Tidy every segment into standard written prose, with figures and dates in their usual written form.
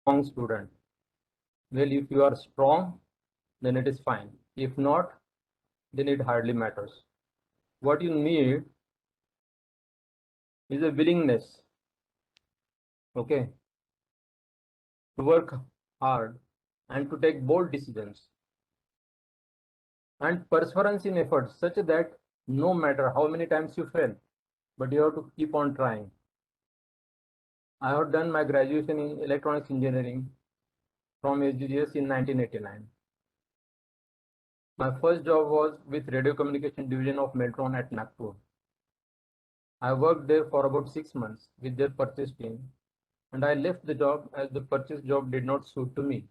strong student? Well, if you are strong, then it is fine. If not, then it hardly matters. What you need is a willingness, okay, to work hard and to take bold decisions and perseverance in efforts such that no matter how many times you fail, but you have to keep on trying. I have done my graduation in electronics engineering from SGGS in 1989. My first job was with radio communication division of Meltron at Nagpur. I worked there for about 6 months with their purchase team, and I left the job as the purchase job did not suit to me.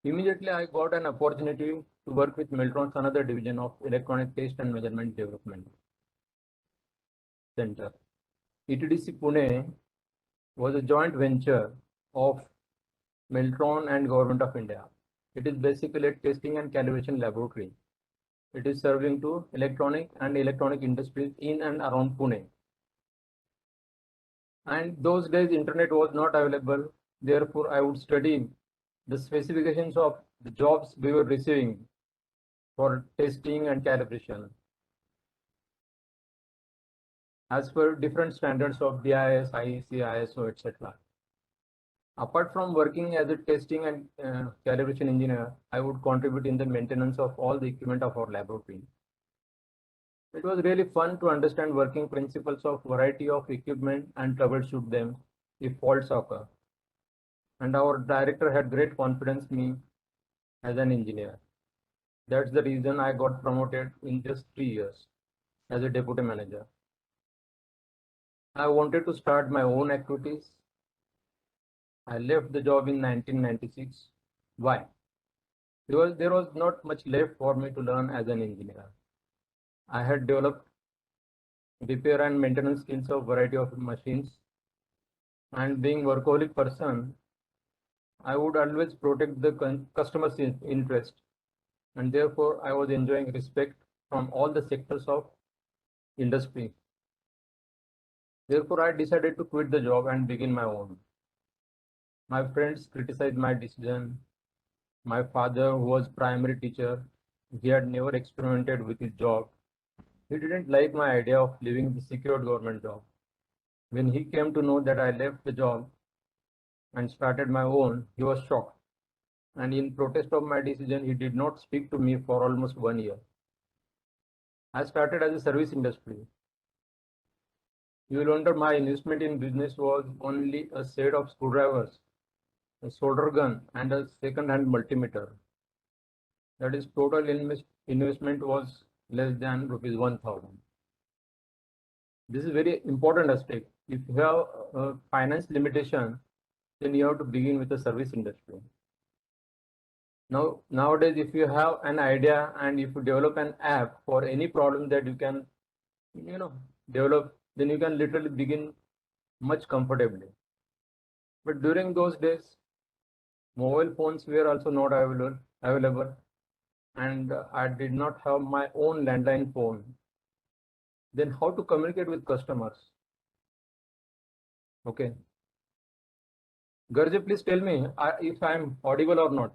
Immediately, I got an opportunity to work with Meltron's another division of Electronic Test and Measurement Development Center. ETDC Pune was a joint venture of Meltron and Government of India. It is basically a testing and calibration laboratory. It is serving to electronic and electronic industries in and around Pune. And those days internet was not available. Therefore, I would study the specifications of the jobs we were receiving for testing and calibration as per different standards of BIS, IEC, ISO, etc. Apart from working as a testing and calibration engineer, I would contribute in the maintenance of all the equipment of our laboratory. It was really fun to understand working principles of variety of equipment and troubleshoot them if faults occur. And our director had great confidence in me as an engineer. That's the reason I got promoted in just 3 years as a deputy manager. I wanted to start my own activities. I left the job in 1996. Why? Because there was not much left for me to learn as an engineer. I had developed repair and maintenance skills of variety of machines, and being workaholic person, I would always protect the customer's interest, and therefore I was enjoying respect from all the sectors of industry. Therefore, I decided to quit the job and begin my own. My friends criticized my decision. My father, who was primary teacher, he had never experimented with his job. He didn't like my idea of leaving the secured government job. When he came to know that I left the job and started my own, he was shocked. And in protest of my decision, he did not speak to me for almost 1 year. I started as a service industry. You will wonder my investment in business was only a set of screwdrivers, a solder gun, and a second-hand multimeter. That is, total investment was less than rupees 1,000. This is very important aspect. If you have a finance limitation, then you have to begin with the service industry. Nowadays, if you have an idea and if you develop an app for any problem that you can, develop, then you can literally begin much comfortably. But during those days, mobile phones were also not available, and I did not have my own landline phone. Then how to communicate with customers? Okay. Garje, please tell me if I am audible or not.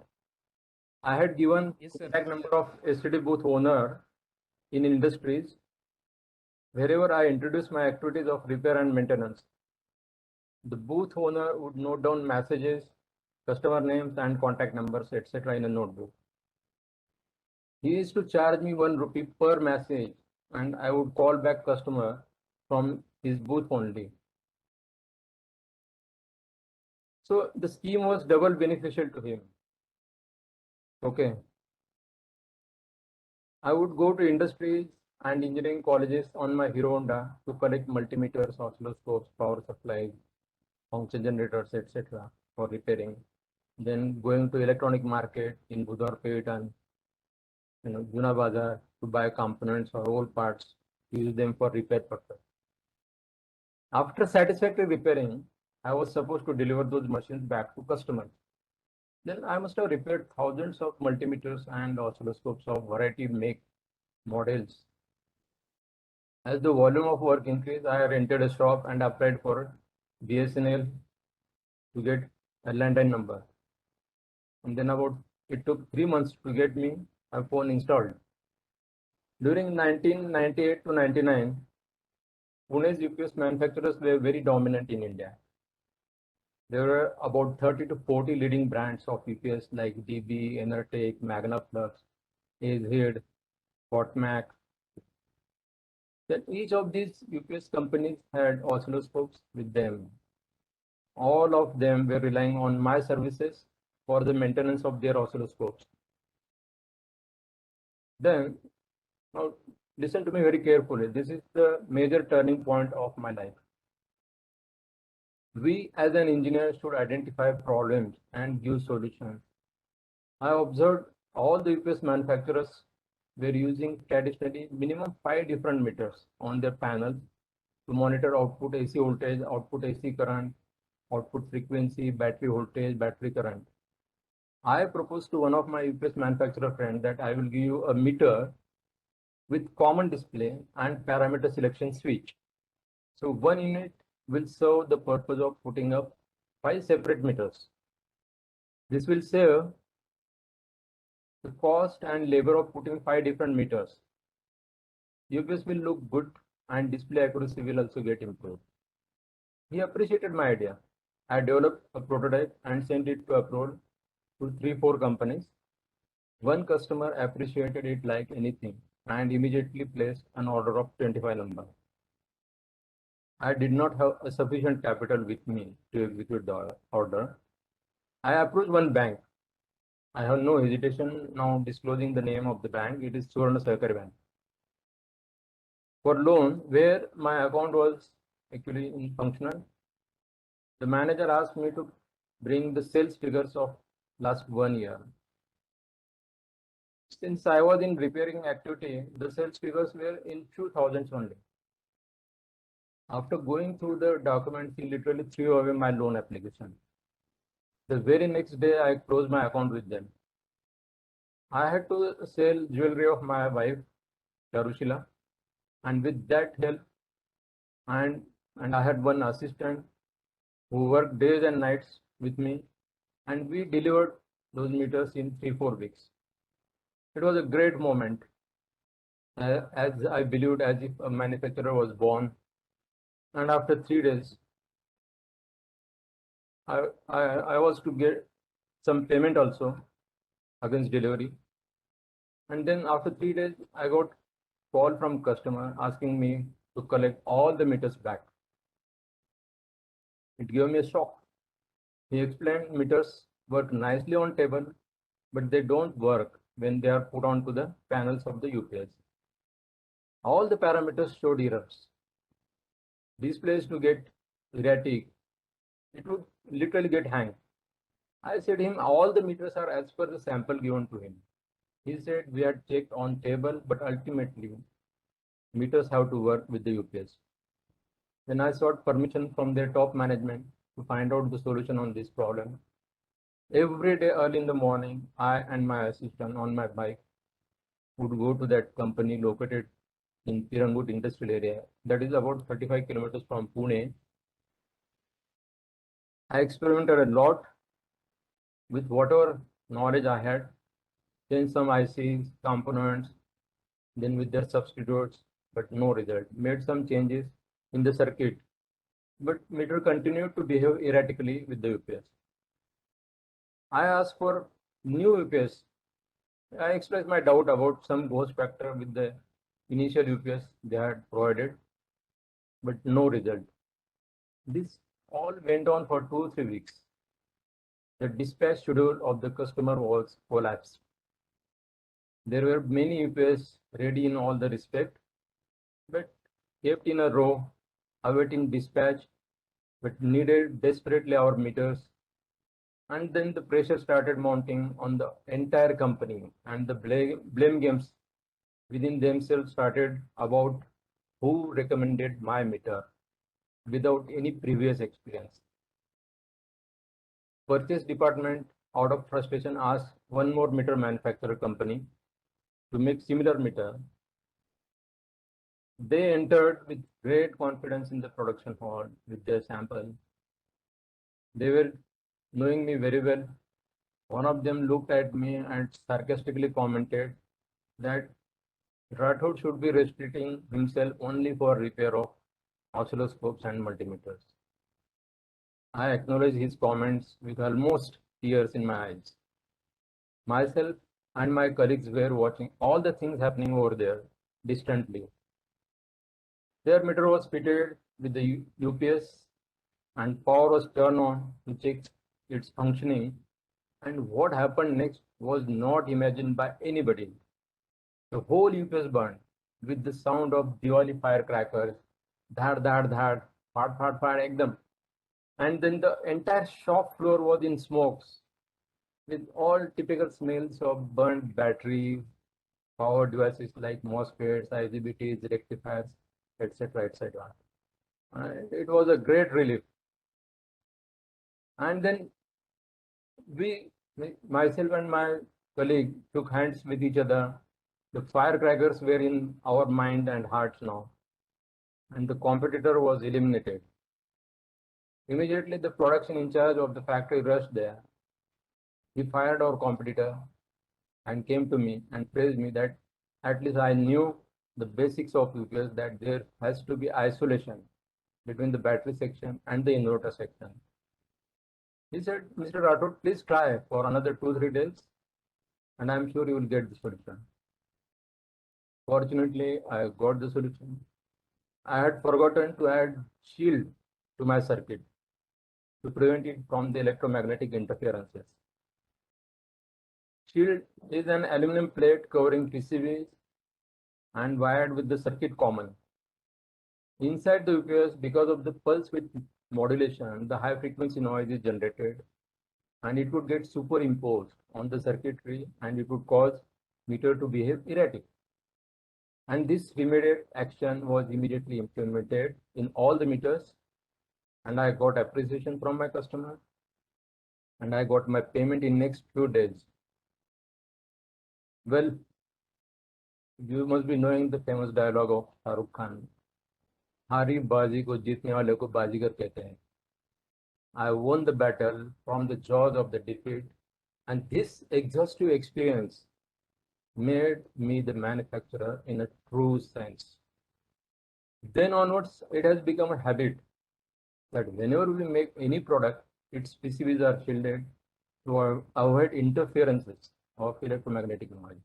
I had given Yes, sir. contact number of STD booth owner in industries wherever I introduce my activities of repair and maintenance. The booth owner would note down messages, customer names and contact numbers, etc. in a notebook. He used to charge me 1 rupee per message, and I would call back customer from his booth only. So the scheme was double beneficial to him. Okay. I would go to industries and engineering colleges on my Hero Honda to collect multimeters, oscilloscopes, power supplies, function generators, etc. for repairing. Then going to electronic market in Budwarpet and Juna Bazar to buy components or old parts, use them for repair purpose. After satisfactory repairing, I was supposed to deliver those machines back to customers. Then I must have repaired thousands of multimeters and oscilloscopes of variety make models. As the volume of work increased, I rented a shop and applied for BSNL to get a landline number. And then it took 3 months to get me a phone installed. During 1998 to 99, Pune's UPS manufacturers were very dominant in India. There were about 30 to 40 leading brands of UPS like DB, Enertech, Magnaflux, Azehead, Fortmac. Then each of these UPS companies had oscilloscopes with them. All of them were relying on my services for the maintenance of their oscilloscopes. Then, now listen to me very carefully. This is the major turning point of my life. We as an engineer should identify problems and give solutions. I observed all the UPS manufacturers were using traditionally minimum 5 different meters on their panels to monitor output AC voltage, output AC current, output frequency, battery voltage, battery current. I proposed to one of my UPS manufacturer friend that I will give you a meter with common display and parameter selection switch. So one unit will serve the purpose of putting up 5 separate meters. This will save the cost and labor of putting 5 different meters. UPS will look good and display accuracy will also get improved. He appreciated my idea. I developed a prototype and sent it to approval to 3-4 companies. One customer appreciated it like anything and immediately placed an order of 25 number. I did not have a sufficient capital with me to execute the order. I approached one bank. I have no hesitation now disclosing the name of the bank. It is Suvarna Sahakari Bank. For loan, where my account was actually functional, the manager asked me to bring the sales figures of last 1 year. Since I was in repairing activity, the sales figures were in few thousands only. After going through the documents, he literally threw away my loan application. The very next day, I closed my account with them. I had to sell jewelry of my wife, Charushila, and with that help, and I had one assistant who worked days and nights with me, and we delivered those meters in 3-4 weeks. It was a great moment, as I believed as if a manufacturer was born. And after 3 days, I was to get some payment also against delivery. And then after 3 days, I got call from customer asking me to collect all the meters back. It gave me a shock. He explained meters work nicely on table, but they don't work when they are put onto the panels of the UPS. All the parameters showed errors. Displays to get erratic. It would literally get hanged. I said him all the meters are as per the sample given to him. He said we had checked on table, but ultimately meters have to work with the UPS. Then I sought permission from their top management to find out the solution on this problem. Every day early in the morning, I and my assistant on my bike would go to that company located in Pirangut industrial area. That is about 35 kilometers from Pune. I experimented a lot with whatever knowledge I had, changed some ICs, components, then with their substitutes, but no result. Made some changes in the circuit, but meter continued to behave erratically with the UPS. I asked for new UPS. I expressed my doubt about some ghost factor with the initial UPS they had provided, but no result. This all went on for 2-3 weeks. The dispatch schedule of the customer was collapsed. There were many UPS ready in all the respect, but kept in a row, awaiting dispatch, but needed desperately our meters. And then the pressure started mounting on the entire company, and the blame games within themselves started about who recommended my meter without any previous experience. Purchase department, out of frustration, asked one more meter manufacturer company to make similar meter. They entered with great confidence in the production hall with their sample. They were knowing me very well, one of them looked at me and sarcastically commented that Rathod should be restricting himself only for repair of oscilloscopes and multimeters. I acknowledge his comments with almost tears in my eyes. Myself and my colleagues were watching all the things happening over there distantly. Their meter was fitted with the UPS and power was turned on to check its functioning. And what happened next was not imagined by anybody. The whole UPS burned with the sound of Diwali firecrackers, dhad dhad dhad, fart fart fart, ekdam. And then the entire shop floor was in smokes with all typical smells of burnt battery, power devices like MOSFETs, IGBTs, rectifiers, etc. etc. And it was a great relief. And then we, myself and my colleague, took hands with each other. The firecrackers were in our mind and hearts now, and the competitor was eliminated. Immediately, the production in charge of the factory rushed there. He fired our competitor and came to me and praised me that at least I knew the basics of UPS, that there has to be isolation between the battery section and the inverter section. He said, Mr. Rathod, please try for another 2-3 days and I'm sure you will get the solution. Fortunately, I got the solution. I had forgotten to add shield to my circuit to prevent it from the electromagnetic interferences. Shield is an aluminum plate covering PCBs and wired with the circuit common. Inside the UPS, because of the pulse width modulation, the high frequency noise is generated and it would get superimposed on the circuitry and it would cause meter to behave erratic. And this immediate action was immediately implemented in all the meters, and I got appreciation from my customer and I got my payment in next few days. Well, you must be knowing the famous dialogue of Shahrukh Khan. हारी बाजी को जीतने वाले को बाजीगर कहते हैं. I won the battle from the jaws of the defeat, and this exhaustive experience made me the manufacturer in a true sense. Then onwards, it has become a habit that whenever we make any product, its PCBs are shielded to avoid interferences of electromagnetic noise.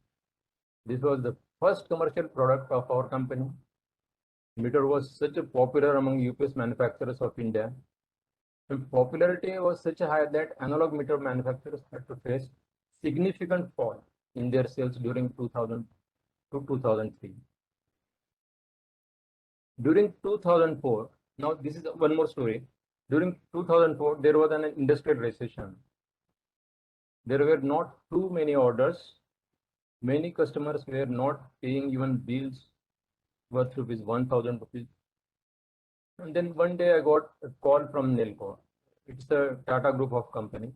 This was the first commercial product of our company. Meter was such a popular among UPS manufacturers of India. And popularity was such a high that analog meter manufacturers had to face significant fall in their sales during 2000 to 2003. During 2004, now this is one more story. During 2004, there was an industrial recession. There were not too many orders. Many customers were not paying even bills worth rupees 1,000 rupees. And then one day I got a call from Nelco. It's a Tata group of company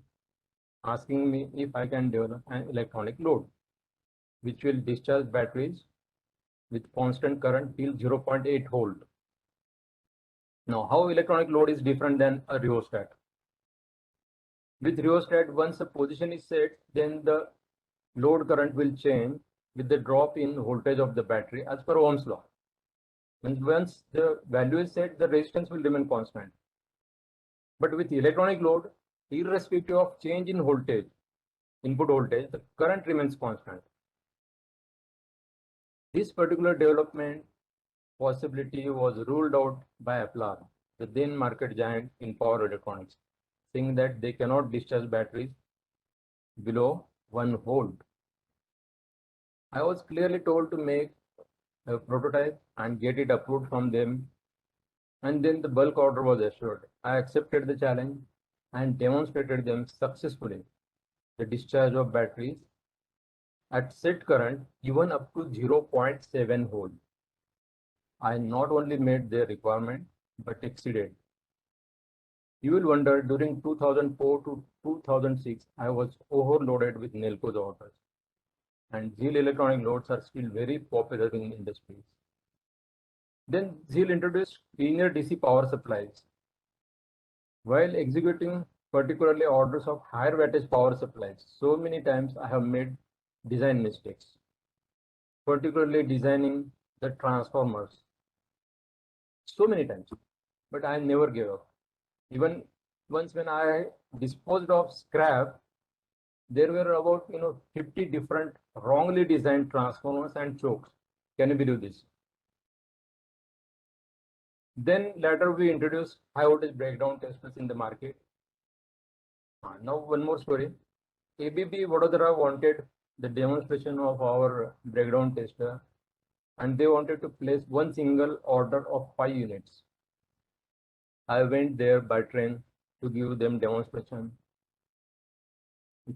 asking me if I can develop an electronic load which will discharge batteries with constant current till 0.8 volt. Now, how electronic load is different than a rheostat? With rheostat, once a position is set, then the load current will change with the drop in voltage of the battery as per Ohm's law. And once the value is set, the resistance will remain constant. But with electronic load, irrespective of change in voltage, input voltage, the current remains constant. This particular development possibility was ruled out by Aplar, the then market giant in power electronics, saying that they cannot discharge batteries below 1 volt. I was clearly told to make a prototype and get it approved from them, and then the bulk order was assured. I accepted the challenge and demonstrated them successfully the discharge of batteries at set current even up to 0.7 volt. I not only met their requirement but exceeded. You will wonder, during 2004 to 2006, I was overloaded with Nelco's orders, and Zeal electronic loads are still very popular in industries. Then Zeal introduced linear DC power supplies. While executing particularly orders of higher wattage power supplies. So many times I have made design mistakes, particularly designing the transformers. So many times, but I never gave up. Even once when I disposed of scrap, there were about 50 different wrongly designed transformers and chokes. Can you believe this? Then later we introduced high voltage breakdown testers in the market. Now one more story. ABB Vadodara wanted the demonstration of our breakdown tester, and they wanted to place one single order of 5 units. I went there by train to give them demonstration.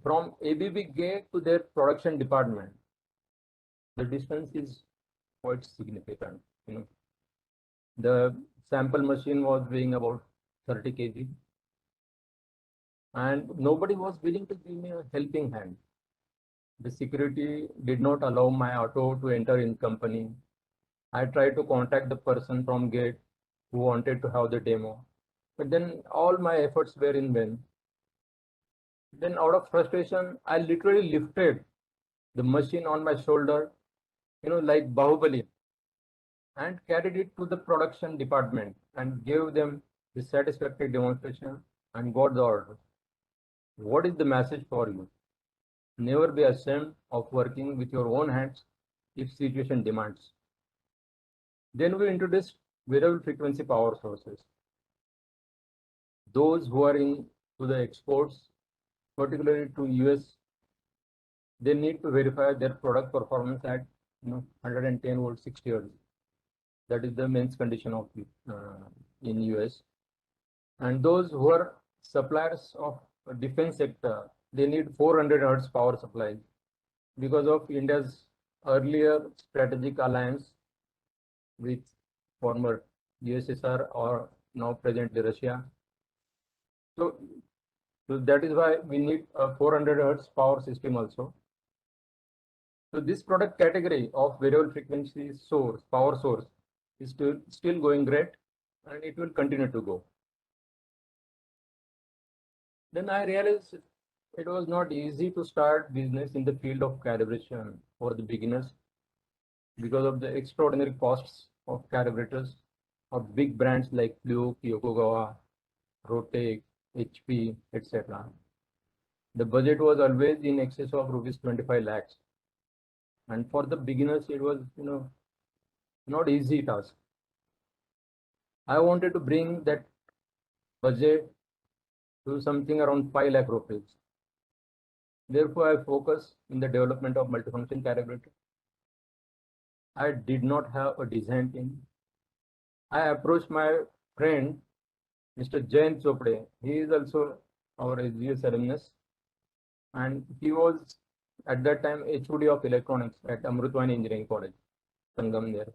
From ABB gate to their production department, the distance is quite significant. The sample machine was weighing about 30 kg, and nobody was willing to give me a helping hand. The security did not allow my auto to enter in company. I tried to contact the person from gate who wanted to have the demo, but then all my efforts were in vain. Then out of frustration, I literally lifted the machine on my shoulder, like Bahubali, and carried it to the production department and gave them the satisfactory demonstration and got the order. What is the message for you? Never be ashamed of working with your own hands if situation demands. Then we introduced variable frequency power sources. Those who are in to the exports, particularly to US, they need to verify their product performance at 110 volt 60 hertz. That is the mains condition of in US. And those who are suppliers of defense sector, they need 400 hertz power supplies because of India's earlier strategic alliance with former USSR or now presently Russia. So that is why we need a 400 hertz power system also. So this product category of variable frequency source, power source, is still going great, and it will continue to go. Then I realized it was not easy to start business in the field of calibration for the beginners because of the extraordinary costs of calibrators of big brands like Fluke, Yokogawa, Rotec, HP, etc. The budget was always in excess of rupees 25 lakhs. And for the beginners, it was, not easy task. I wanted to bring that budget to something around 5 lakh rupees. Therefore, I focused in the development of multifunction calibrator. I did not have a design team. I approached my friend, Mr. Jayant Chopde. He is also our SGS alumnus, and he was at that time HOD of electronics at Amrutwani Engineering College, Sangam there.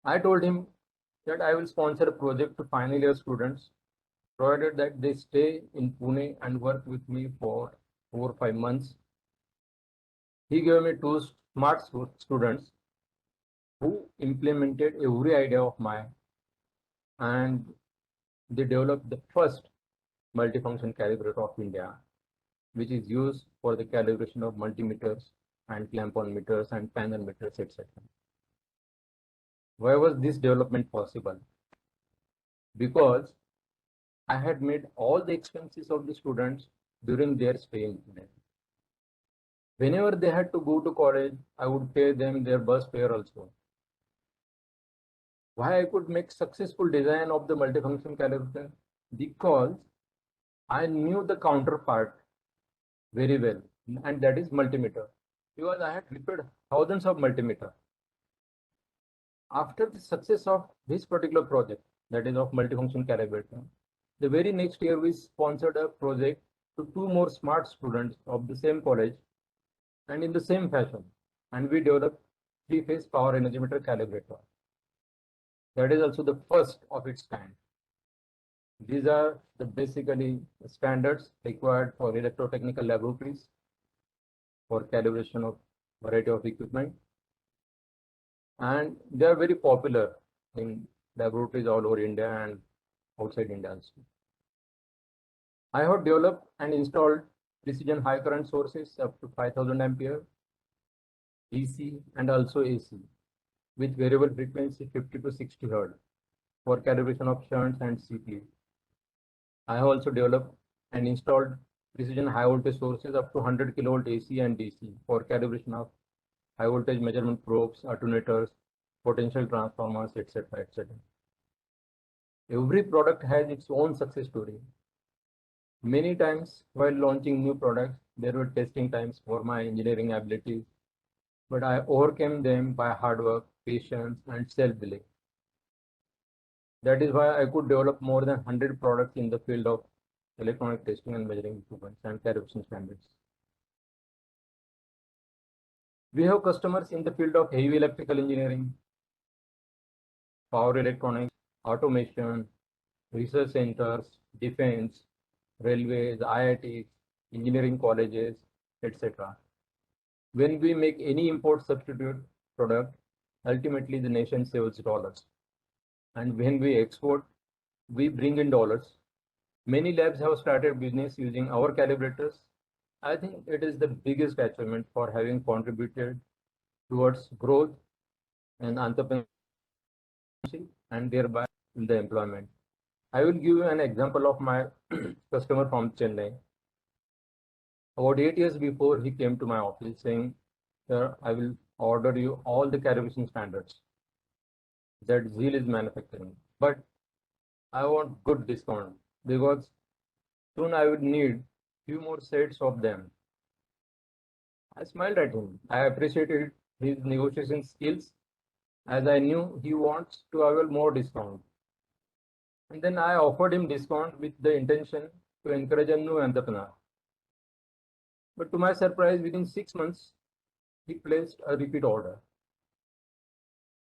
I told him that I will sponsor a project to final year students, provided that they stay in Pune and work with me for 4 or 5 months. He gave me 2 smart students who implemented every idea of mine, and they developed the first multifunction calibrator of India, which is used for the calibration of multimeters and clamp-on meters and panel meters, etc. Why was this development possible? Because I had made all the expenses of the students during their stay in Pune. Whenever they had to go to college, I would pay them their bus fare also. Why I could make successful design of the multifunction calibrator? Because I knew the counterpart very well, and that is multimeter. Because I had repaired thousands of multimeter. After the success of this particular project, that is of multifunction calibrator, the very next year we sponsored a project to 2 more smart students of the same college and in the same fashion, and we developed 3-phase power energy meter calibrator. That is also the first of its kind. These are the basically standards required for electrotechnical laboratories for calibration of variety of equipment, and they are very popular in laboratories all over India and outside India also. I have developed and installed precision high current sources up to 5000 ampere, DC and also AC with variable frequency 50 to 60 Hz for calibration of shunts and CP. I have also developed and installed precision high voltage sources up to 100 kilovolt AC and DC for calibration of high voltage measurement probes, alternators, potential transformers, etc. etc. Every product has its own success story. Many times while launching new products, there were testing times for my engineering abilities, but I overcame them by hard work, patience, and self-belief. That is why I could develop more than 100 products in the field of electronic testing and measuring equipment and calibration standards. We have customers in the field of heavy electrical engineering, power electronics, automation, research centers, defense, railways, IITs, engineering colleges, etc. When we make any import substitute product, ultimately the nation saves dollars. And when we export, we bring in dollars. Many labs have started business using our calibrators. I think it is the biggest achievement for having contributed towards growth and entrepreneurship and thereby in the employment. I will give you an example of my customer from Chennai. About 8 years before, he came to my office saying, "Sir, I will order you all the calibration standards that Zeal is manufacturing, but I want good discount because soon I would need few more sets of them." I smiled at him. I appreciated his negotiation skills as I knew he wants to avail more discount. And then I offered him discount with the intention to encourage a new entrepreneur. But to my surprise, within 6 months, he placed a repeat order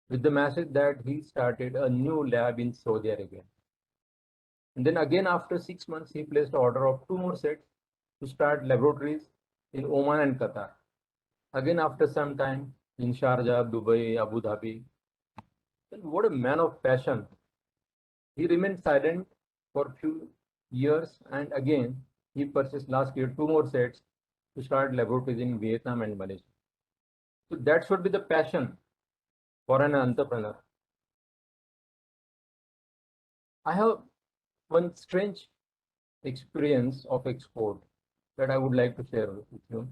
with the message that he started a new lab in Saudi Arabia. And then again, after 6 months, he placed an order of two more sets to start laboratories in Oman and Qatar. Again, after some time, in Sharjah, Dubai, Abu Dhabi. And what a man of passion. He remained silent for a few years and again, he purchased last year two more sets to start laboratories in Vietnam and Malaysia. So that should be the passion for an entrepreneur. I have one strange experience of export that I would like to share with you.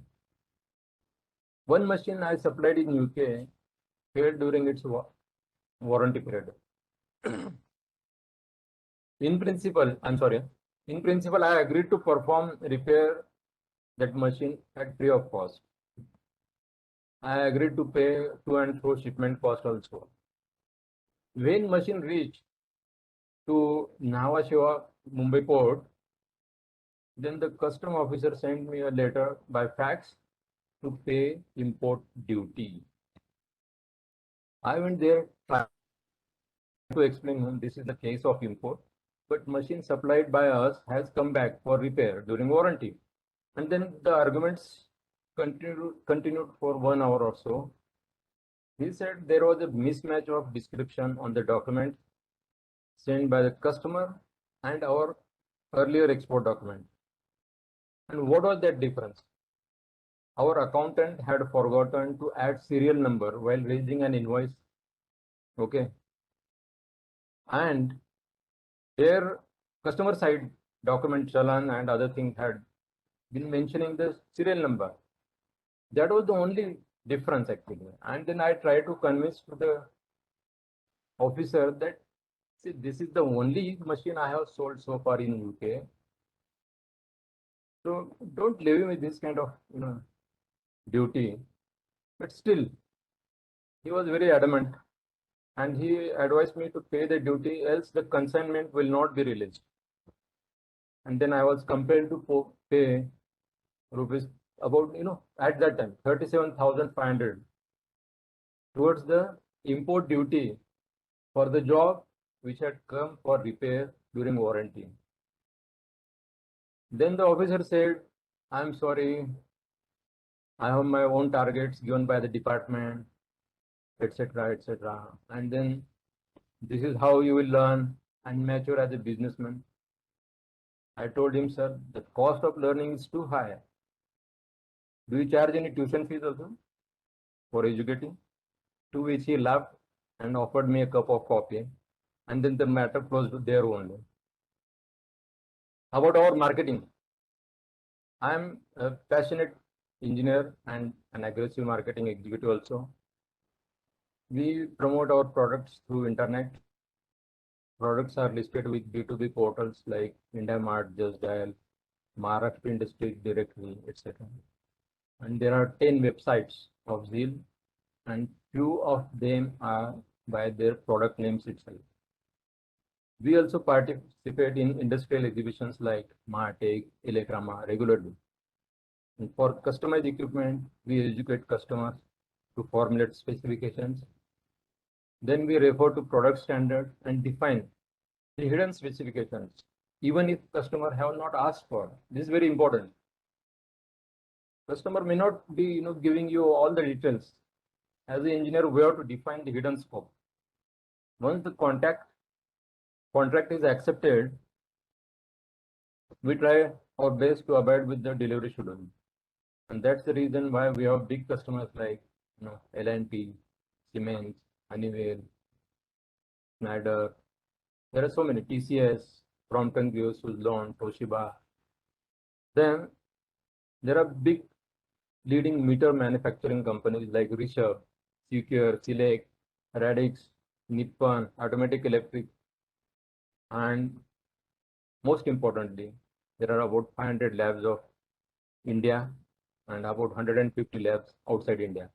One machine I supplied in UK failed during its warranty period. In principle, I agreed to perform repair that machine at free of cost. I agreed to pay to and fro shipment cost also. When machine reached to Nhava Sheva, Mumbai port, then the custom officer sent me a letter by fax to pay import duty. I went there trying to explain him this is the case of import, but machine supplied by us has come back for repair during warranty. And then the arguments continued for 1 hour or so. He said there was a mismatch of description on the document sent by the customer and our earlier export document. And what was that difference? Our accountant had forgotten to add serial number while raising an invoice. Okay. And their customer side document challan and other things had been mentioning the serial number. That was the only difference actually. And then I tried to convince to the officer that see, this is the only machine I have sold so far in UK. So don't leave me this kind of duty. But still, he was very adamant, and he advised me to pay the duty, else the consignment will not be released. And then I was compelled to pay rupees about at that time 37,500 towards the import duty for the job which had come for repair during warranty. Then the officer said, "I'm sorry, I have my own targets given by the department, etc., etc. And then this is how you will learn and mature as a businessman." I told him, sir, the cost of learning is too high. Do you charge any tuition fees also for educating? To which he laughed and offered me a cup of coffee. And then the matter closed there only. About our marketing, I am a passionate engineer and an aggressive marketing executive also. We promote our products through internet. Products are listed with B2B portals like IndiaMart, Just Dial, Maharashtra Industries Directory, etc. And there are 10 websites of Zeal, and few of them are by their product names itself. We also participate in industrial exhibitions like MARTEC, Elecrama regularly. And for customized equipment, we educate customers to formulate specifications. Then we refer to product standards and define the hidden specifications, even if customer have not asked for. This is very important. Customer may not be giving you all the details. As an engineer, we have to define the hidden scope. Once the contract is accepted, we try our best to abide with the delivery schedule. And that's the reason why we have big customers like L&T, Siemens, Honeywell, Schneider. There are so many, TCS, Crompton Greaves, Suzlon, Toshiba. Then there are big leading meter manufacturing companies like Rishabh, Secure, Select, Radix, Nippon, Automatic Electric, and most importantly, there are about 500 labs of India and about 150 labs outside India.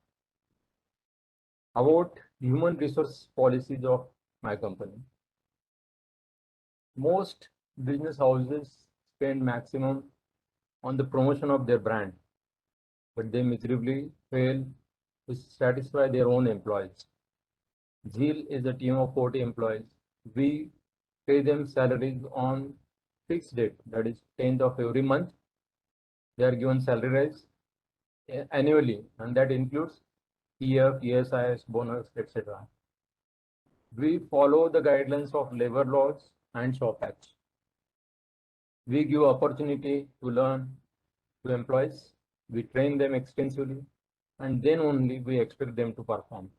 About human resource policies of my company. Most business houses spend maximum on the promotion of their brand, but they miserably fail to satisfy their own employees. Zeal is a team of 40 employees. We pay them salaries on fixed date, that is 10th of every month. They are given salary rise annually, and that includes PF, ESIS, bonus, etc. We follow the guidelines of labor laws and shop acts. We give opportunity to learn to employees. We train them extensively, and then only we expect them to perform.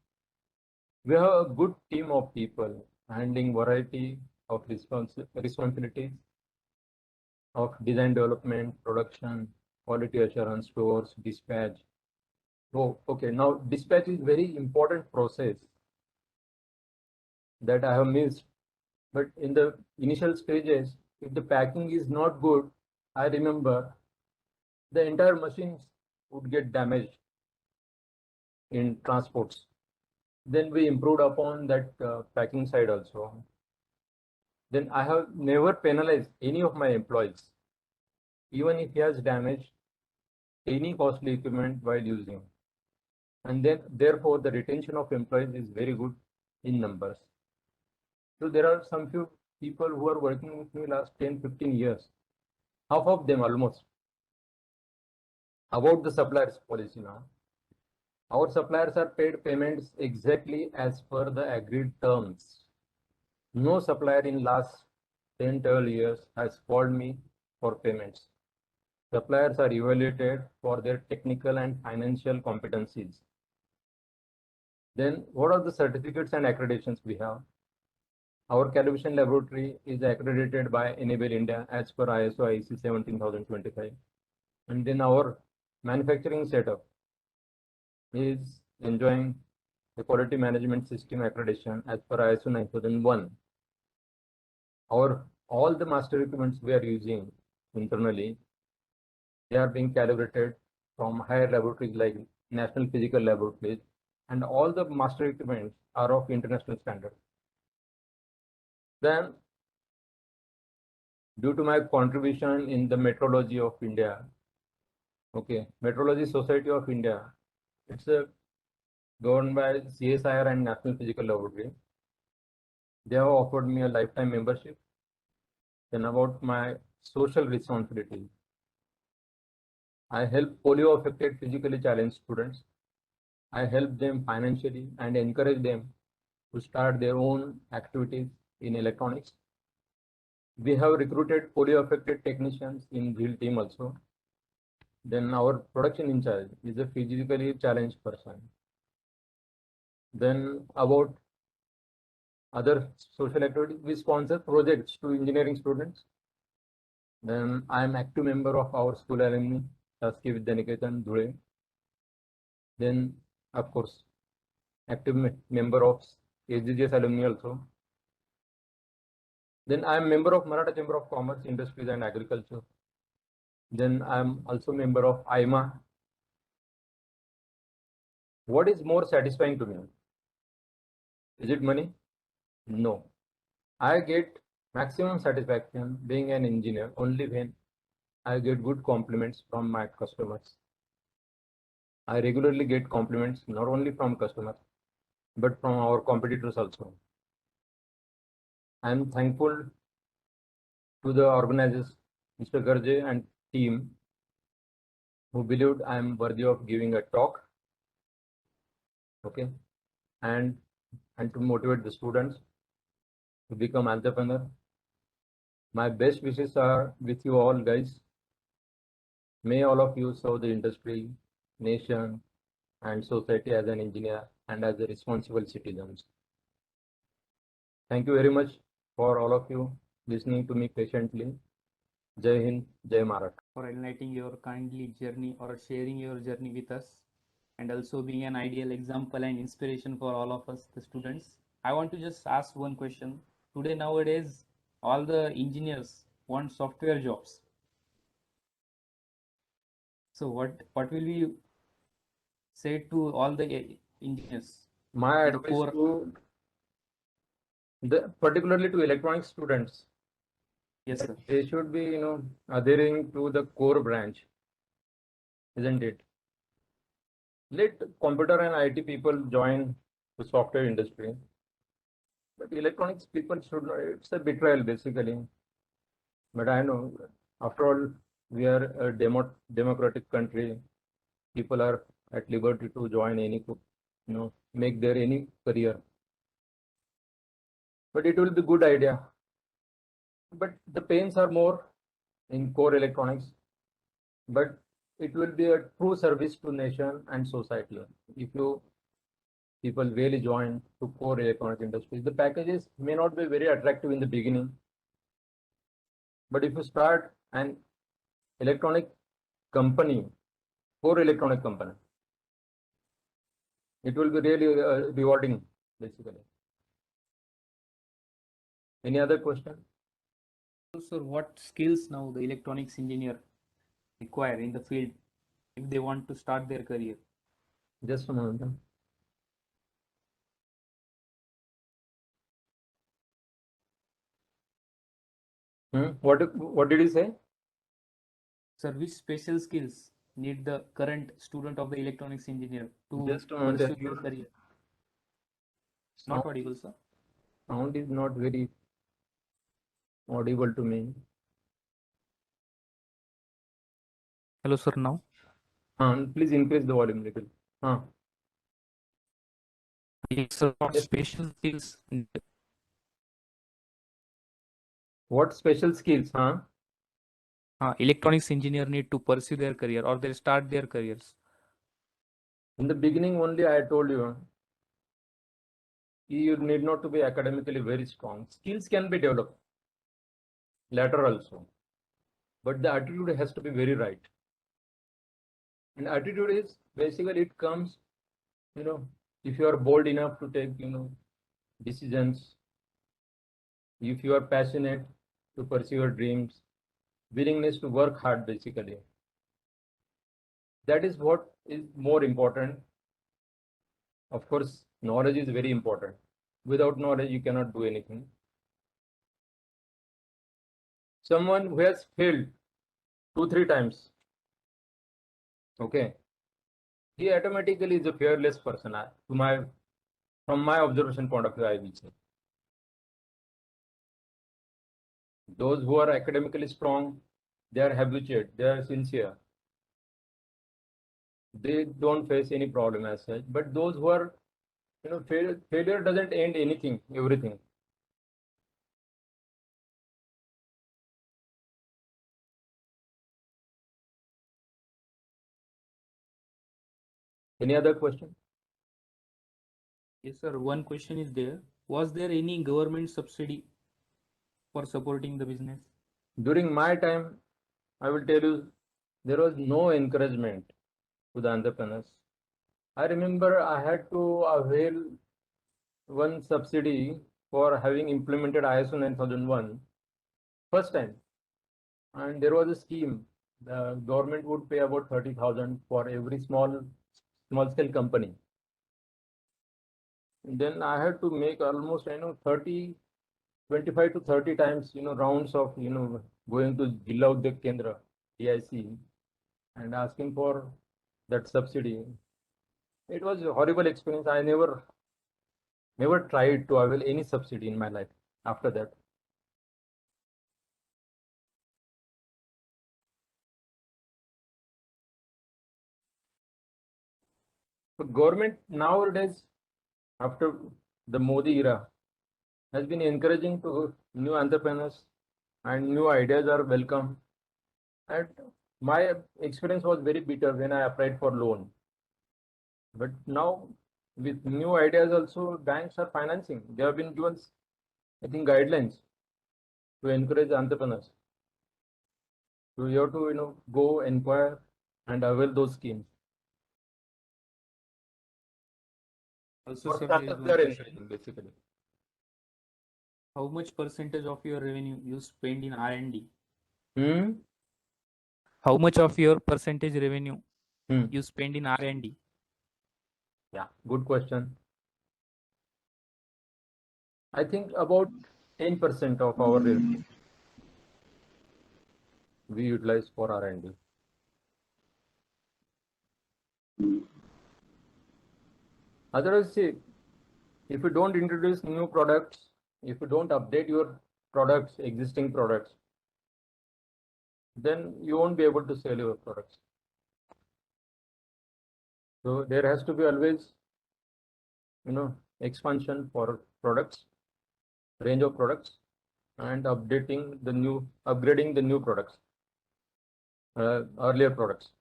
We have a good team of people handling variety of responsibilities of design development, production, quality assurance, stores, dispatch. Oh, okay. Now dispatch is very important process that I have missed. But in the initial stages, if the packing is not good, I remember the entire machines would get damaged in transports. Then we improved upon that packing side also. Then I have never penalized any of my employees, even if he has damaged any costly equipment while using. And then therefore the retention of employees is very good in numbers. So there are some few people who are working with me last 10, 15 years. Half of them almost. About the suppliers policy now. Our suppliers are paid payments exactly as per the agreed terms. No supplier in last 10, 12 years has called me for payments. Suppliers are evaluated for their technical and financial competencies. Then what are the certificates and accreditations we have? Our calibration laboratory is accredited by Enable India as per ISO IEC 17025. And then our manufacturing setup is enjoying the quality management system accreditation as per ISO 9001. All the master equipments we are using internally, they are being calibrated from higher laboratories like National Physical Laboratories, and all the master equipments are of international standard. Then, due to my contribution in the Metrology of India, Metrology Society of India, it's governed by CSIR and National Physical Laboratory. They have offered me a lifetime membership. Then about my social responsibility, I help polio affected physically challenged students. I help them financially and encourage them to start their own activities in electronics. We have recruited polio affected technicians in Wheel team also. Then our production in charge is a physically challenged person. Then about other social activities, we sponsor projects to engineering students. Then I am active member of our school alumni, Shaskya Vidyaniketan, Dhule. Then, of course, active member of SDGS alumni also. Then I am member of Maratha Chamber of Commerce, Industries and Agriculture. Then I am also member of IMA. What is more satisfying to me? Is it money? No. I get maximum satisfaction being an engineer only when I get good compliments from my customers. I regularly get compliments not only from customers but from our competitors also. I am thankful to the organizers, Mr. Garje and team, who believed I am worthy of giving a talk. Okay, and to motivate the students to become entrepreneur. My best wishes are with you all, guys. May all of you serve the industry, nation, and society as an engineer and as a responsible citizens. Thank you very much for all of you listening to me patiently. Jai Hind, Jai Maharashtra. For enlightening your kindly journey or sharing your journey with us, and also being an ideal example and inspiration for all of us, the students. I want to just ask one question. Today, nowadays, all the engineers want software jobs. So what will you say to all the engineers? My In advice core, to particularly to electronic students, yes, that sir. they should be, adhering to the core branch, isn't it? Let computer and IT people join the software industry, but electronics people should not. It's a betrayal basically. But I know, after all, we are a democratic country. People are at liberty to join any, make their any career. But it will be good idea. But the pains are more in core electronics. But it will be a true service to nation and society if you people really join to core electronic industries. The packages may not be very attractive in the beginning, but if you start an electronic company, core electronic company, it will be really rewarding, basically. Any other question? So what skills now the electronics engineer require in the field if they want to start their career? Just a moment. What did you say? Sir, which special skills need the current student of the electronics engineer to Just a moment. pursue their Your career? sound, Not audible, sir. sound is not very audible to me. Hello, sir. Now, Please increase the volume little. yes, sir. What Yes. special skills What special skills? electronics engineer need to pursue their career or they start their careers? In the beginning only I told you, you need not to be academically very strong. Skills can be developed later also, but the attitude has to be very right. And attitude is basically it comes, if you are bold enough to take, decisions, if you are passionate to pursue your dreams, willingness to work hard, basically. That is what is more important. Of course, knowledge is very important. Without knowledge, you cannot do anything. Someone who has failed 2-3 times, okay, he automatically is a fearless person. From my observation point of view, I will say. Those who are academically strong, they are habituated, they are sincere. They don't face any problem as such. But those who are, failure doesn't end anything, everything. Any other question? Yes, sir. One question is there. Was there any government subsidy for supporting the business? During my time, I will tell you, there was no encouragement to the entrepreneurs. I remember I had to avail one subsidy for having implemented ISO 9001 first time. And there was a scheme. The government would pay about 30,000 for every small scale company. Then I had to make almost 25 to 30 times rounds of going to Jilla Udyog Kendra, DIC, and asking for that subsidy. It was a horrible experience. I never tried to avail any subsidy in my life after that. So government nowadays, after the Modi era, has been encouraging to new entrepreneurs, and new ideas are welcome. And my experience was very bitter when I applied for loan. But now with new ideas also, banks are financing. They have been given, I think, guidelines to encourage entrepreneurs. So you have to go inquire and avail those schemes. Also, For sir, there is startups, one they are question. encouraging basically. How much percentage of your revenue you spend in R&D? Hmm? How much of your percentage revenue Hmm. you spend in R&D? Yeah, good question. I think about 10% of our revenue we utilize for R&D. Otherwise, see, if you don't introduce new products, if you don't update your products, existing products, then you won't be able to sell your products. So there has to be always, expansion for products, range of products, and upgrading the new products, earlier products.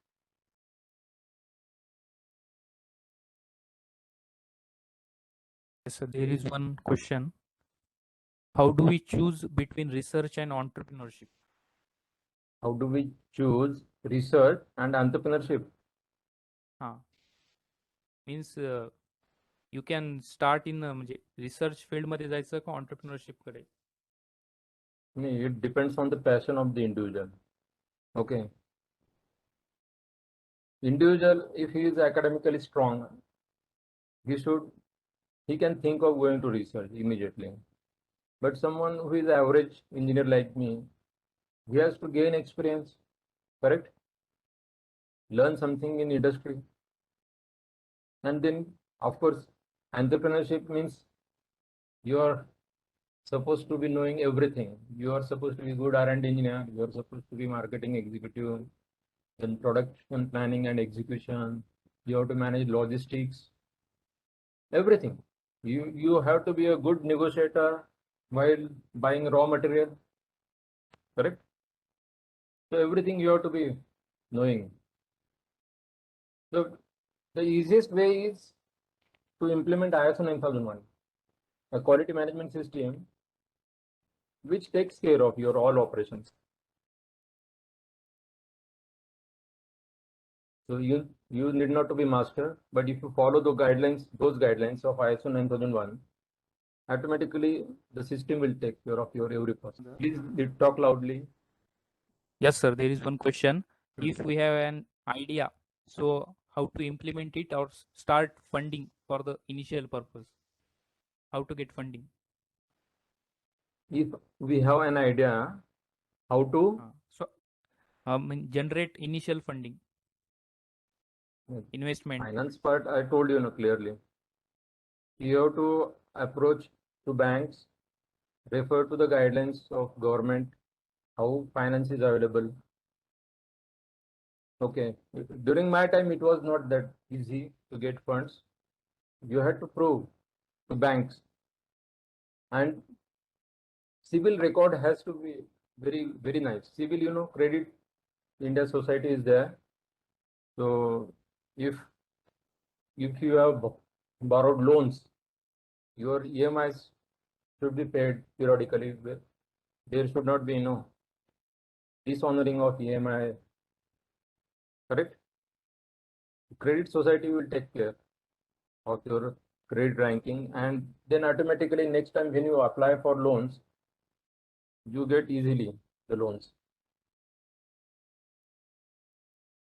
Yes, sir, there is one question. How do we choose between research and entrepreneurship? How do we choose research and entrepreneurship? Means you can start in म्हणजे research field मध्ये जायचं का entrepreneurship कडे? It depends on the passion of the individual. Okay. Individual, if he is academically strong, he can think of going to research immediately. But someone who is average engineer like me, he has to gain experience, correct? Learn something in industry. And then, of course, entrepreneurship means you are supposed to be knowing everything. You are supposed to be good R&D engineer. You are supposed to be marketing executive, then production planning and execution. You have to manage logistics, everything. You have to be a good negotiator while buying raw material, correct? So everything you have to be knowing. So the easiest way is to implement ISO 9001, a quality management system which takes care of your all operations. So you need not to be master, but if you follow those guidelines of ISO 9001, automatically the system will take care of your every process. Please talk loudly. Yes, sir. There is one question. If we have an idea, so how to implement it or start funding for the initial purpose? How to get funding? If we have an idea how to So generate initial funding, investment. finance part, I told you clearly. You have to approach to banks, refer to the guidelines of government, how finance is available. Okay, during my time, it was not that easy to get funds. You had to prove to banks, and civil record has to be very nice. Civil, credit India society is there. So if if you have borrowed loans, your EMIs should be paid periodically. There should not be dishonoring of EMI, correct? Credit society will take care of your credit ranking, and then automatically next time when you apply for loans, you get easily the loans.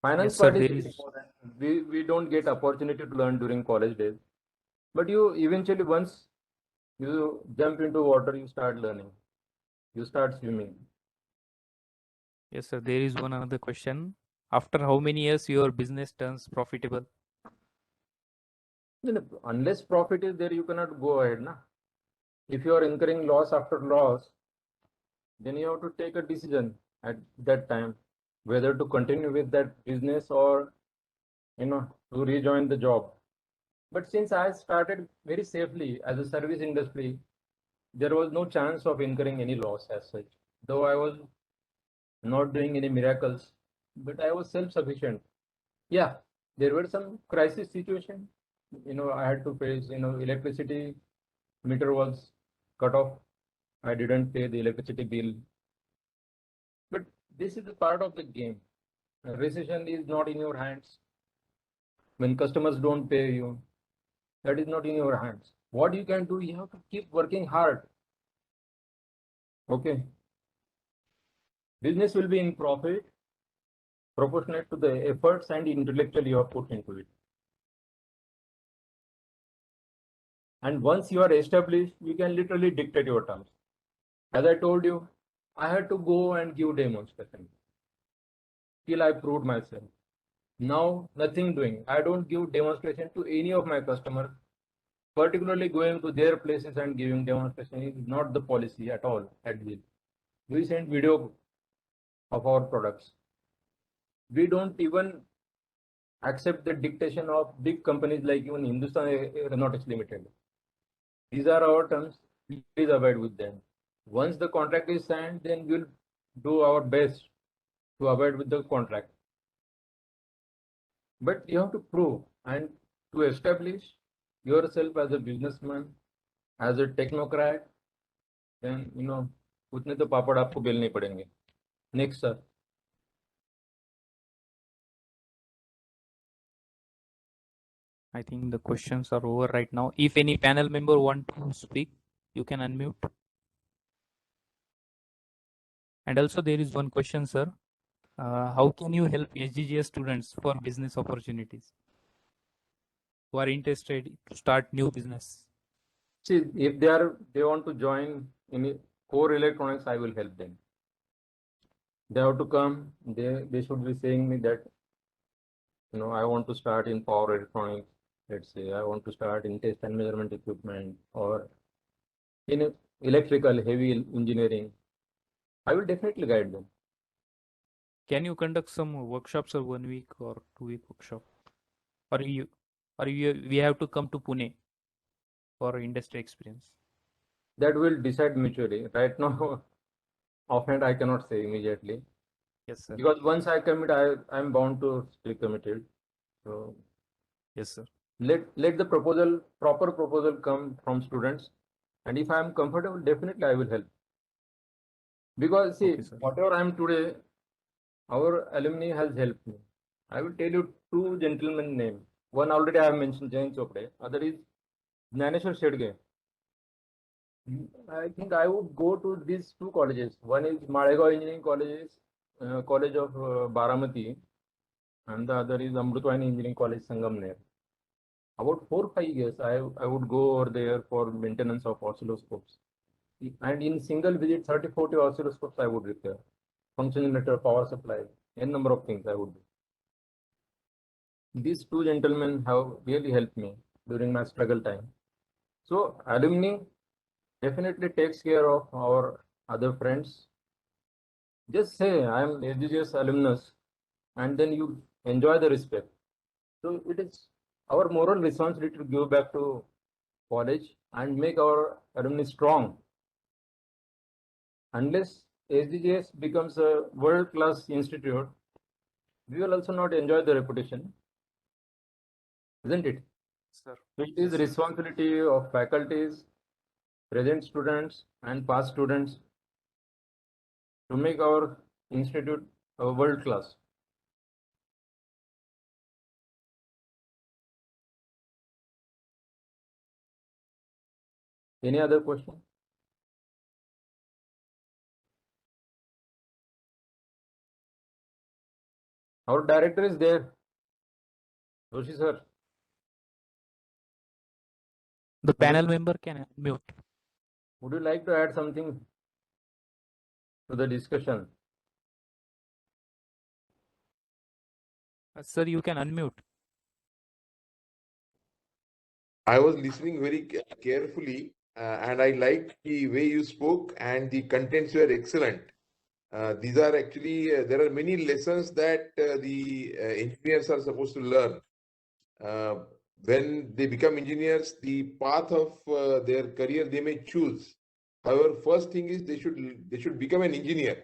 Finance Yes, sir. part is There very is. important. We don't get opportunity to learn during college days, but you eventually, once you jump into water, you start learning, you start swimming. Yes, sir. There is one another question. After how many years your business turns profitable? Then unless profit is there, you cannot go ahead, na. If you are incurring loss after loss, then you have to take a decision at that time whether to continue with that business or to rejoin the job. But since I started very safely as a service industry, there was no chance of incurring any loss as such. Though I was not doing any miracles, but I was self-sufficient. Yeah, there were some crisis situation. I had to face, electricity meter was cut off. I didn't pay the electricity bill. But this is a part of the game. Recession is not in your hands. When customers don't pay you, that is not in your hands. What you can do, you have to keep working hard. Okay. Business will be in profit proportionate to the efforts and intellectual you have put into it. And once you are established, you can literally dictate your terms. As I told you, I had to go and give demonstration till I proved myself. Now, nothing doing. I don't give demonstration to any of my customers. Particularly going to their places and giving demonstration is not the policy at all at Wheel. We send video of our products. We don't even accept the dictation of big companies like even Hindustan Aeronautics Limited. These are our terms. Please abide with them. Once the contract is signed, then we'll do our best to abide with the contract. But you have to prove and to establish yourself as a businessman, as a technocrat, then उतने तो पापड़ आपको बेलने पड़ेंगे. Next, sir. I think the questions are over right now. If any panel member want to speak, you can unmute. And also there is one question, sir. How can you help SGGS students for business opportunities who are interested to start new business? See, if they want to join in core electronics, I will help them. They have to come. They should be saying me that I want to start in power electronics. Let's say I want to start in test and measurement equipment or in electrical heavy engineering. I will definitely guide them. Can you conduct some workshops of 1 week or 2 week workshop? Or we have to come to Pune for industry experience? That will decide mutually. Right now, offhand, I cannot say immediately. Yes, sir. Because once I commit, I'm bound to stay committed. So yes, sir. Let the proper proposal come from students. And if I'm comfortable, definitely I will help. Because see, Okay, sir. whatever I am today, our alumni has helped me. I will tell you two gentlemen name. One already I have mentioned, Jain Chopde. Other is Jnaneshwar Shedge. I think I would go to these two colleges. One is Malegaon Engineering College of Baramati, and the other is Amrutwani Engineering College, Sangamner. About 4-5 years, I would go over there for maintenance of oscilloscopes. And in single visit, 30-40 oscilloscopes I would repair. Function generator, power supply, n number of things I would do. These two gentlemen have really helped me during my struggle time. So alumni definitely takes care of our other friends. Just say I am SGGS alumnus, and then you enjoy the respect. So it is our moral responsibility to give back to college and make our alumni strong. Unless SGGS becomes a world-class institute, we will also not enjoy the reputation, isn't it? Sir. It is responsibility of faculties, present students and past students to make our institute world class. Any other question? Our director is there. Joshi sir. The panel member can unmute. Would you like to add something to the discussion? Sir, you can unmute. I was listening very carefully, and I liked the way you spoke, and the contents were excellent. These are actually, there are many lessons that the engineers are supposed to learn. When they become engineers, the path of their career they may choose. However, first thing is they should become an engineer.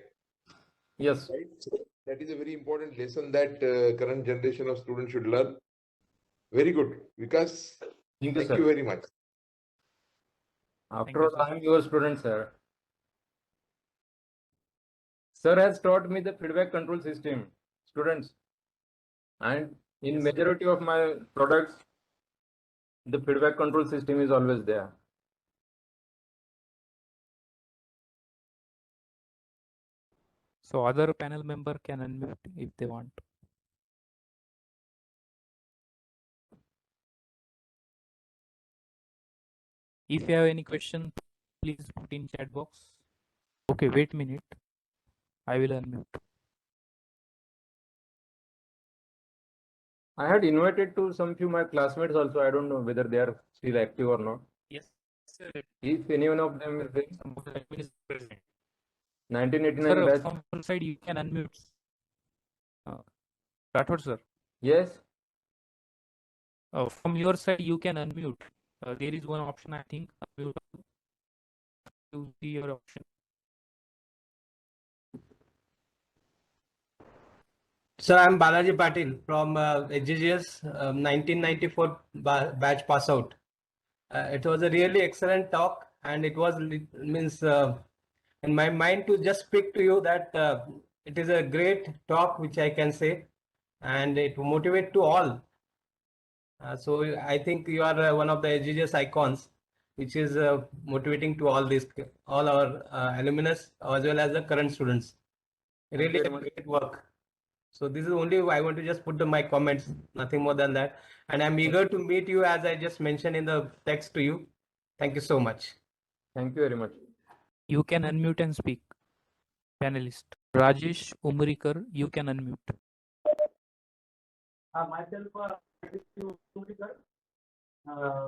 Yes. Right? So that is a very important lesson that current generation of students should learn. Very good, Vikas. Thank you, Thank sir. you very much. After all, sir. I am your student, sir. Sir has taught me the feedback control system, students. And in Yes. majority of my products, the feedback control system is always there. So other panel member can unmute if they want. If you have any question, please put in chat box. Okay, wait a minute. I will unmute. I had invited to some few my classmates also. I don't know whether they are still active or not. Yes, sir. If any one of them is there, Some of the admin is present. 1989 Sir, batch. from your side you can unmute. Rathod sir. Yes. From your side you can unmute. There is one option, I think. To see your option. Sir, I'm Balaji Patil from HGGS 1994 batch pass out. It was a really excellent talk, and it was means in my mind to just speak to you that it is a great talk which I can say, and it will motivate to all. So I think you are one of the HGGS icons, which is motivating to all our alumnus as well as the current students. Really a great work. So this is only I want to just put my comments, nothing more than that. And I'm eager to meet you as I just mentioned in the text to you. Thank you so much. Thank you very much. You can unmute and speak. Panelist. Rajesh Umrikar, you can unmute. Myself, Umrikar,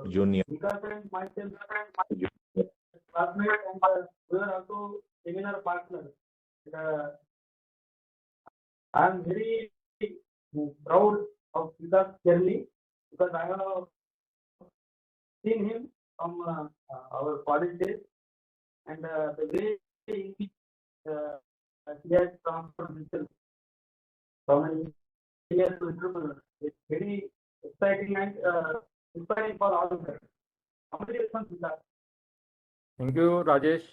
Junior. Vikas and myself, classmate, and we are also seminar partners. I am very proud of Vikas' journey because I have seen him from our college days, and the way in which he has transformed himself from an engineer to entrepreneur. It's very exciting and inspiring for all of us. Congratulations, Vikas. Thank you, Rajesh.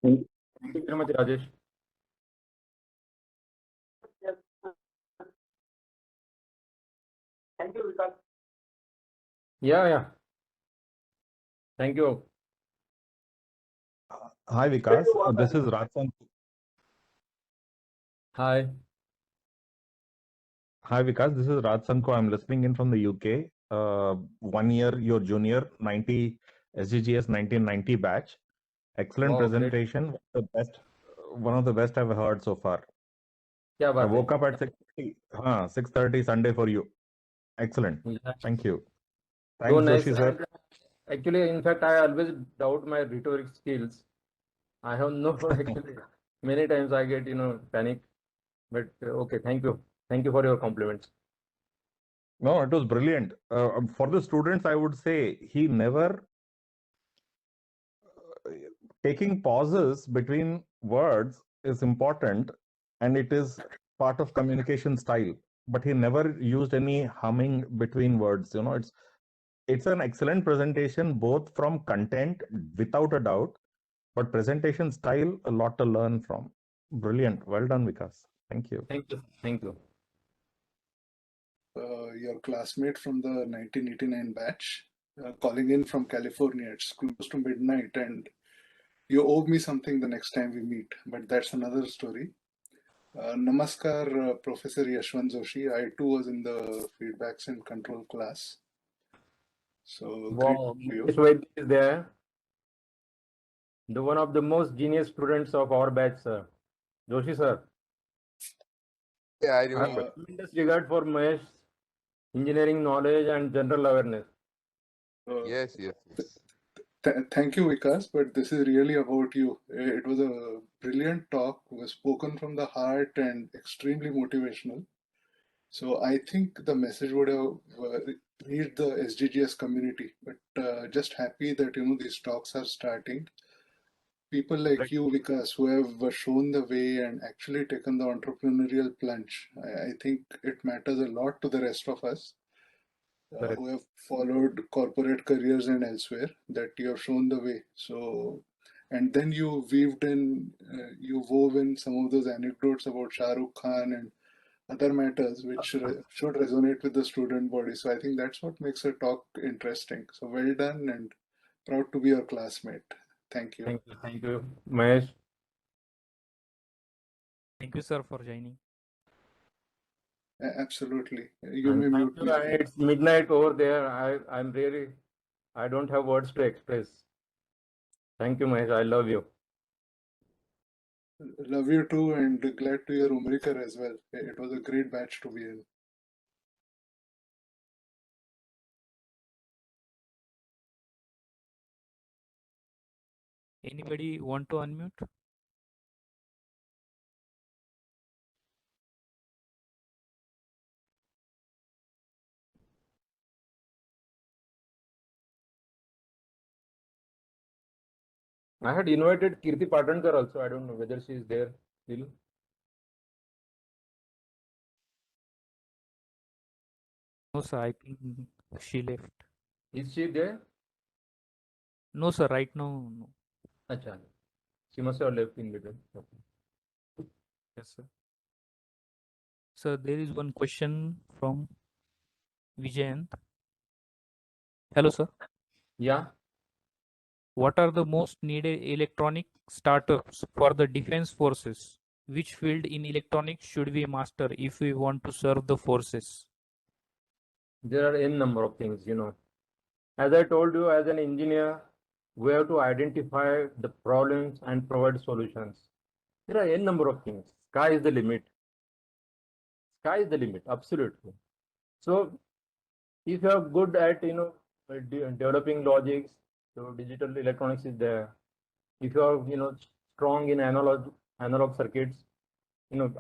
Thank you very much, Rajesh. Yes. Thank you, Vikas. Yeah. Thank you. Hi Vikas, this is Raj Sanku. Hi. Hi Vikas, this is Raj Sanku. I'm listening in from the UK. 1 year your junior, 90 SGGS 1990 batch. Excellent Wow, great. presentation. One of the best I've heard so far. Kya I baat hai? woke up at 6:30. 6:30 Sunday for you. Excellent. Yeah. Thank you. So Thanks, nice. Joshi sir. And actually, in fact, I always doubt my rhetoric skills. I have no actually. Many times I get panic. But okay, thank you. Thank you for your compliments. No, it was brilliant. For the students, I would say he never taking pauses between words is important, and it is part of communication style. but he never used any humming between words. You know, it's an excellent presentation, both from content, without a doubt, but presentation style, a lot to learn from. Brilliant. Well done, Vikas. Thank you. Thank you. Thank you. Your classmate from the 1989 batch, calling in from California. It's close to midnight, and you owe me something the next time we meet, but that's another story. Namaskar, Professor Yashwant Joshi. I too was in the feedbacks and control class. So Wow. great to you. Mahesh Vaidya is there. The one of the most genius students of our batch, sir. Joshi, sir. Yeah, I I have remember. tremendous regard for Mahesh, engineering knowledge and general awareness. Yes. Thank you, Vikas, but this is really about you. It was a brilliant talk, was spoken from the heart and extremely motivational. So I think the message would have reached the SDGS community, but just happy that these talks are starting. People like Right. you, Vikas, who have shown the way and actually taken the entrepreneurial plunge. I think it matters a lot to the rest of us Correct. who have followed corporate careers and elsewhere, that you have shown the way. So, and then you you wove in some of those anecdotes about Shah Rukh Khan and other matters which should resonate with the student body. So I think that's what makes a talk interesting. So well done, and proud to be your classmate. Thank you. Thank you, Mahesh. Thank you, sir, for joining. Absolutely. You And may thank mute you. me. And it's midnight over there. I'm really, I don't have words to express. Thank you, Mahesh. I love you. Love you too, and glad to hear Umrikar as well. It was a great batch to be in. Anybody want to unmute? I had invited Kirti Patankar also. I don't know whether she is there still. No, sir, I think she left. Is she there? No, sir, right now, no. Acha. She must have left in between. Okay. Yes, sir. Sir, there is one question from Vijayant. Hello, sir. Yeah. What are the most needed electronic startups for the defense forces? Which field in electronics should we master if we want to serve the forces? There are n number of things, As I told you, as an engineer, we have to identify the problems and provide solutions. There are n number of things. Sky is the limit. Sky is the limit, absolutely. So if you are good at, developing logics, so digital electronics is there. If you are, strong in analog circuits,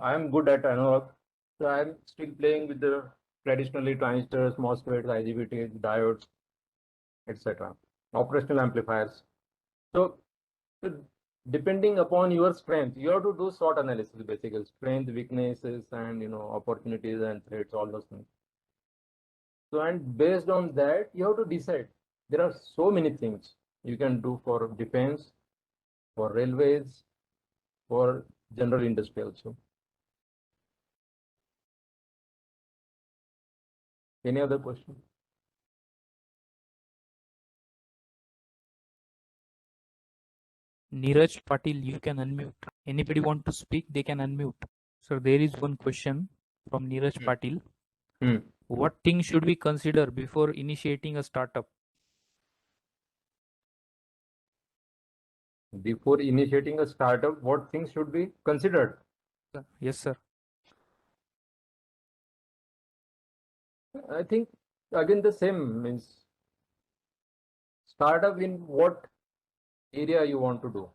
I am good at analog. So I am still playing with the traditionally transistors, MOSFETs, IGBTs, diodes, etc. Operational amplifiers. So depending upon your strength, you have to do SWOT analysis, basically strength, weaknesses, and opportunities and threats, all those things. So, and based on that, you have to decide. There are so many things you can do for defense, for railways, for general industry also. Any other question? Neeraj Patil, you can unmute. Anybody want to speak? They can unmute. So there is one question from Neeraj Patil. What things should we consider before initiating a startup? Before initiating a startup, what things should be considered? Yes, sir. I think again the same, means startup in what area you want to do.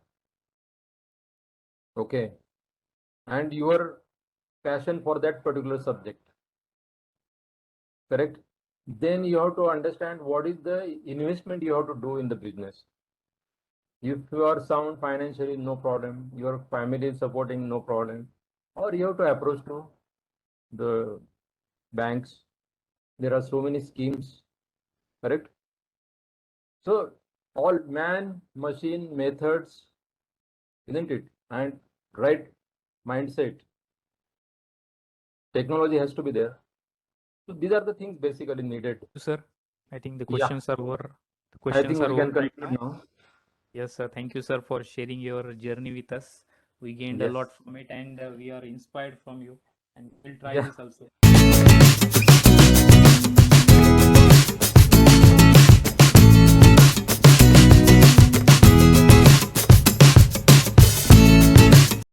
Okay. And your passion for that particular subject. Correct? Then you have to understand what is the investment you have to do in the business. If you are sound financially, no problem. Your family is supporting, no problem. Or you have to approach to the banks. There are so many schemes, correct? So all man, machine, methods, isn't it? And right mindset. Technology has to be there. So these are the things basically needed. Sir, I think the Yeah. questions are over. The I questions think are we can over right conclude now. now. Yes, sir. Thank you, sir, for sharing your journey with us. We gained a Yes. lot from it, and we are inspired from you. And we'll try Yeah. this also.